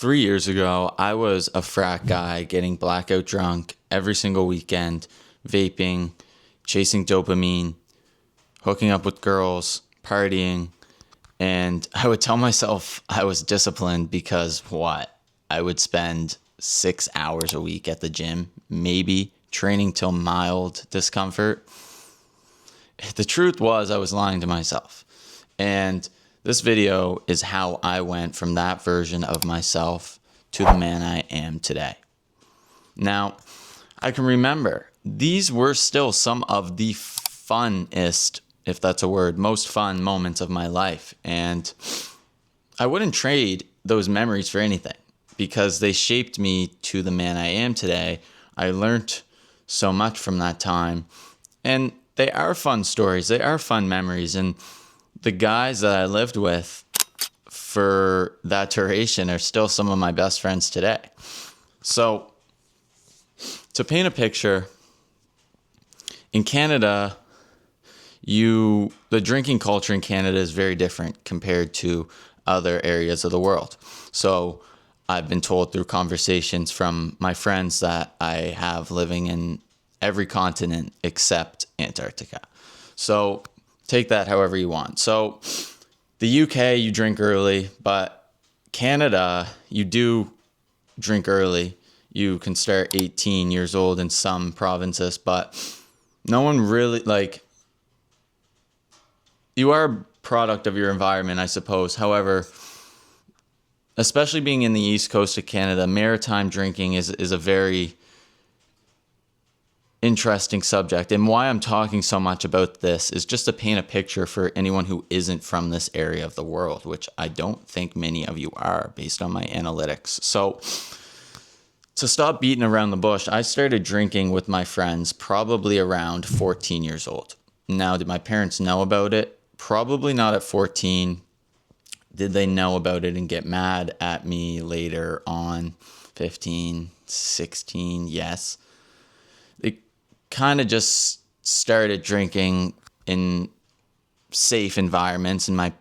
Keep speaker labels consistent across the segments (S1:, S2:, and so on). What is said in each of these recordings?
S1: 3 years ago, I was a frat guy getting blackout drunk every single weekend, vaping, chasing dopamine, hooking up with girls, partying. And I would tell myself I was disciplined because what? I would spend 6 hours a week at the gym, maybe training till mild discomfort. The truth was I was lying to myself. And this video is how I went from that version of myself to the man I am today. Now, I can remember these were still some of the funnest, if that's a word, most fun moments of my life. And I wouldn't trade those memories for anything because they shaped me to the man I am today. I learned so much from that time. And they are fun stories. They are fun memories. And the guys that I lived with for that duration are still some of my best friends today. So to paint a picture, in Canada, the drinking culture in Canada is very different compared to other areas of the world. So I've been told through conversations from my friends that I have living in every continent except Antarctica. So take that however you want. So the UK, you drink early, but Canada, you do drink early. You can start 18 years old in some provinces, but no one really, you are a product of your environment, I suppose. However, especially being in the East Coast of Canada, maritime drinking is a very interesting subject. And why I'm talking so much about this is just to paint a picture for anyone who isn't from this area of the world, which I don't think many of you are based on my analytics. So to stop beating around the bush, I started drinking with my friends probably around 14 years old. Now, did my parents know about it? Probably not at 14. Did they know about it and get mad at me later on? 15, 16, yes. They kind of just started drinking in safe environments in my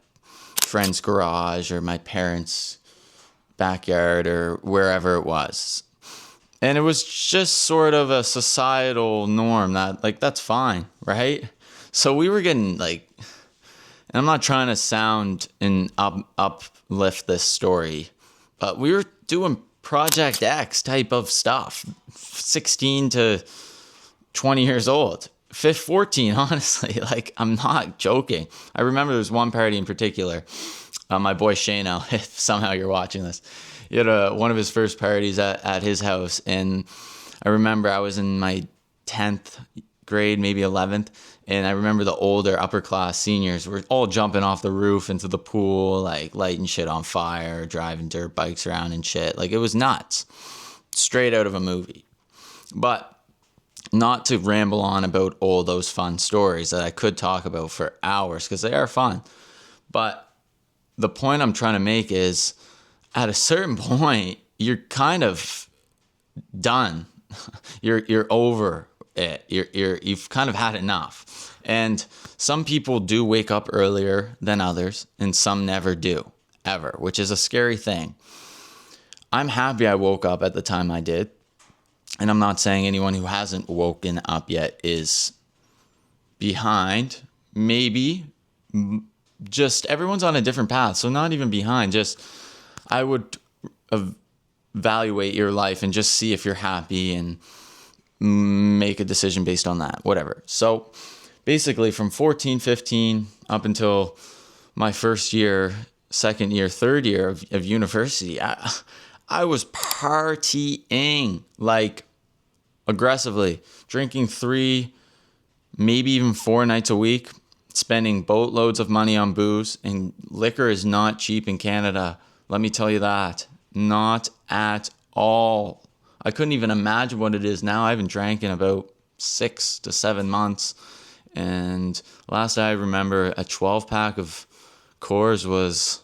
S1: friend's garage or my parents' backyard or wherever it was. And it was just sort of a societal norm that, that's fine, right? So we were getting, and I'm not trying to sound and uplift this story, but we were doing Project X type of stuff, 16 to 20 years old, 14, honestly, I'm not joking. I remember there was one party in particular, my boy Shano, if somehow you're watching this, he had one of his first parties at his house. And I remember I was in my 10th grade, maybe 11th. And I remember the older upper class seniors were all jumping off the roof into the pool, lighting shit on fire, driving dirt bikes around and shit. It was nuts, straight out of a movie. But not to ramble on about all those fun stories that I could talk about for hours because they are fun. But the point I'm trying to make is at a certain point, you're kind of done. You're over it. You've kind of had enough. And some people do wake up earlier than others, and some never do, ever, which is a scary thing. I'm happy I woke up at the time I did. And I'm not saying anyone who hasn't woken up yet is behind. Maybe. Just everyone's on a different path. So not even behind. Just I would evaluate your life and just see if you're happy and make a decision based on that. Whatever. So basically from 14, 15 up until my first year, second year, third year of university, I was partying aggressively, drinking 3, maybe even 4 nights a week, spending boatloads of money on booze. And liquor is not cheap in Canada. Let me tell you that. Not at all. I couldn't even imagine what it is now. I haven't drank in about 6 to 7 months. And last I remember, a 12-pack of Coors was,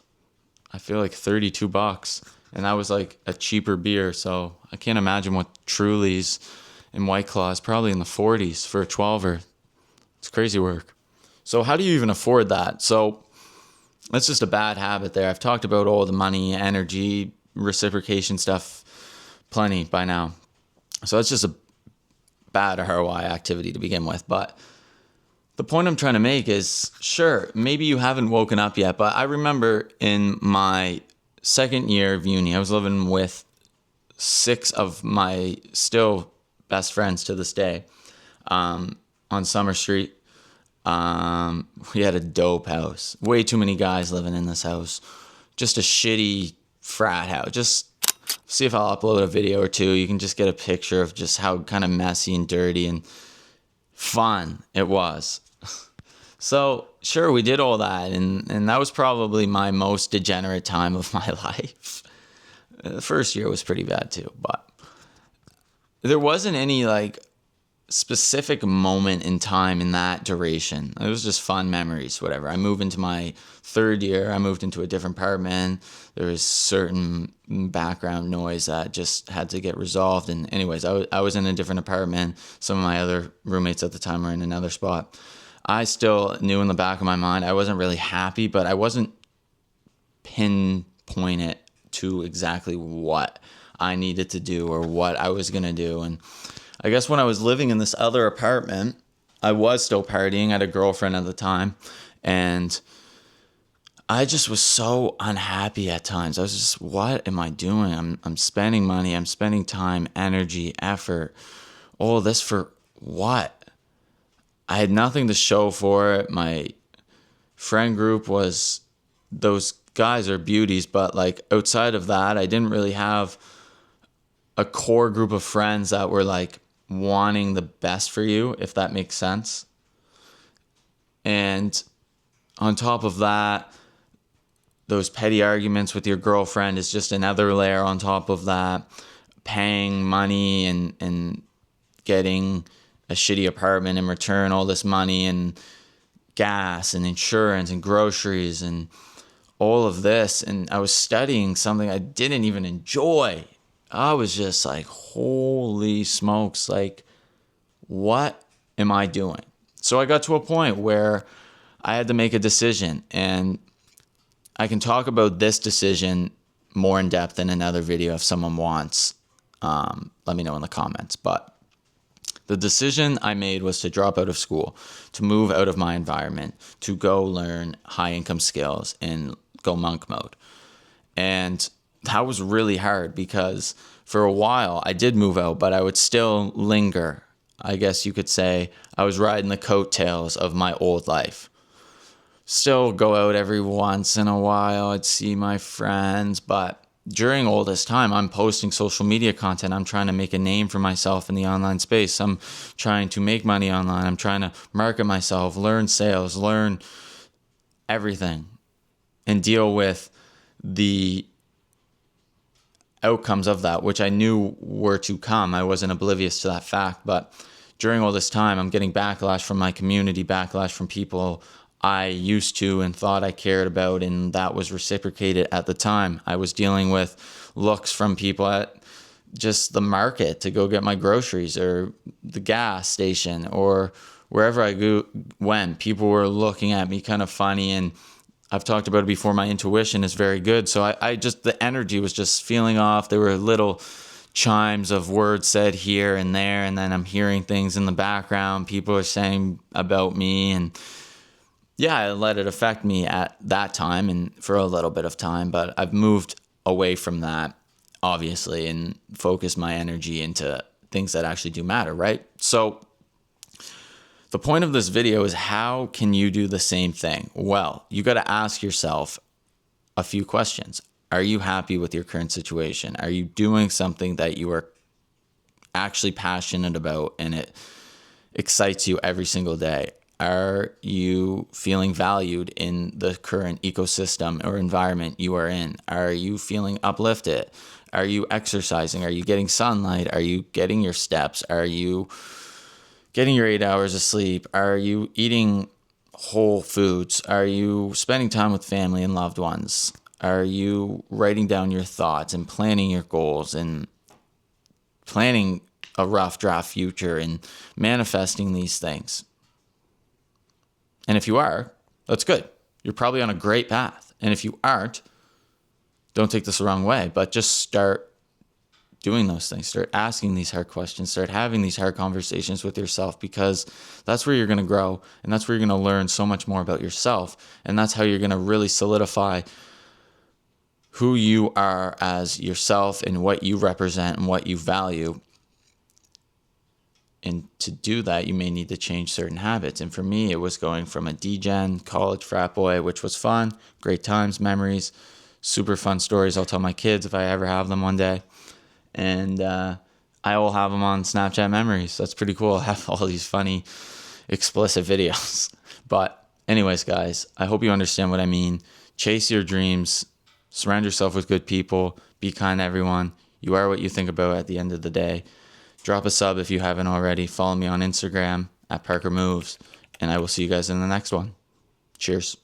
S1: I feel like $32. And that was a cheaper beer. So I can't imagine what Truly's and White Claw is probably in the 40s for a 12er. It's crazy work. So how do you even afford that? So that's just a bad habit there. I've talked about all the money, energy, reciprocation stuff plenty by now. So it's just a bad ROI activity to begin with. But the point I'm trying to make is, sure, maybe you haven't woken up yet, but I remember in my second year of uni, I was living with 6 of my still best friends to this day, on Summer Street. We had a dope house. Way too many guys living in this house. Just a shitty frat house. Just see if I'll upload a video or two. You can just get a picture of just how kind of messy and dirty and fun it was. So sure, we did all that, and that was probably my most degenerate time of my life. The first year was pretty bad too, but there wasn't any like specific moment in time in that duration. It was just fun memories, whatever. I moved into my third year. I moved into a different apartment. There was certain background noise that just had to get resolved. And anyways, I was in a different apartment. Some of my other roommates at the time were in another spot. I still knew in the back of my mind I wasn't really happy, but I wasn't pinpoint it to exactly what I needed to do or what I was going to do. And I guess when I was living in this other apartment, I was still partying. I had a girlfriend at the time, and I just was so unhappy at times. I was just, what am I doing? I'm spending money, I'm spending time, energy, effort, all this for what? I had nothing to show for it. My friend group was, those guys are beauties, but like outside of that, I didn't really have a core group of friends that were like wanting the best for you, if that makes sense. And on top of that, those petty arguments with your girlfriend is just another layer on top of that. Paying money and getting a shitty apartment in return, all this money and gas and insurance and groceries and all of this. And I was studying something I didn't even enjoy. I was just like, holy smokes, like, what am I doing? So I got to a point where I had to make a decision, and I can talk about this decision more in depth in another video if someone wants. Let me know in the comments. But the decision I made was to drop out of school, to move out of my environment, to go learn high income skills and go monk mode. And that was really hard because for a while I did move out, but I would still linger. I guess you could say I was riding the coattails of my old life. Still go out every once in a while. I'd see my friends, but during all this time, I'm posting social media content. I'm trying to make a name for myself in the online space. I'm trying to make money online. I'm trying to market myself, learn sales, learn everything, and deal with the outcomes of that, which I knew were to come. I wasn't oblivious to that fact, but during all this time, I'm getting backlash from my community, backlash from people I used to and thought I cared about, and that was reciprocated at the time. I was dealing with looks from people at just the market to go get my groceries or the gas station or wherever I went. People were looking at me kind of funny, and I've talked about it before. My intuition is very good. So I just, the energy was just feeling off. There were little chimes of words said here and there, and then I'm hearing things in the background. People are saying about me, and yeah, I let it affect me at that time and for a little bit of time, but I've moved away from that, obviously, and focused my energy into things that actually do matter, right? So the point of this video is, how can you do the same thing? Well, you got to ask yourself a few questions. Are you happy with your current situation? Are you doing something that you are actually passionate about and it excites you every single day? Are you feeling valued in the current ecosystem or environment you are in? Are you feeling uplifted? Are you exercising? Are you getting sunlight? Are you getting your steps? Are you getting your 8 hours of sleep? Are you eating whole foods? Are you spending time with family and loved ones? Are you writing down your thoughts and planning your goals and planning a rough draft future and manifesting these things? And if you are, that's good. You're probably on a great path. And if you aren't, don't take this the wrong way, but just start doing those things. Start asking these hard questions. Start having these hard conversations with yourself, because that's where you're going to grow, and that's where you're going to learn so much more about yourself. And that's how you're going to really solidify who you are as yourself and what you represent and what you value. And to do that, you may need to change certain habits. And for me, it was going from a D-Gen college frat boy, which was fun, great times, memories, super fun stories I'll tell my kids if I ever have them one day. And I will have them on Snapchat memories. That's pretty cool. I have all these funny, explicit videos. But anyways, guys, I hope you understand what I mean. Chase your dreams. Surround yourself with good people. Be kind to everyone. You are what you think about at the end of the day. Drop a sub if you haven't already. Follow me on Instagram at parker.moves. And I will see you guys in the next one. Cheers.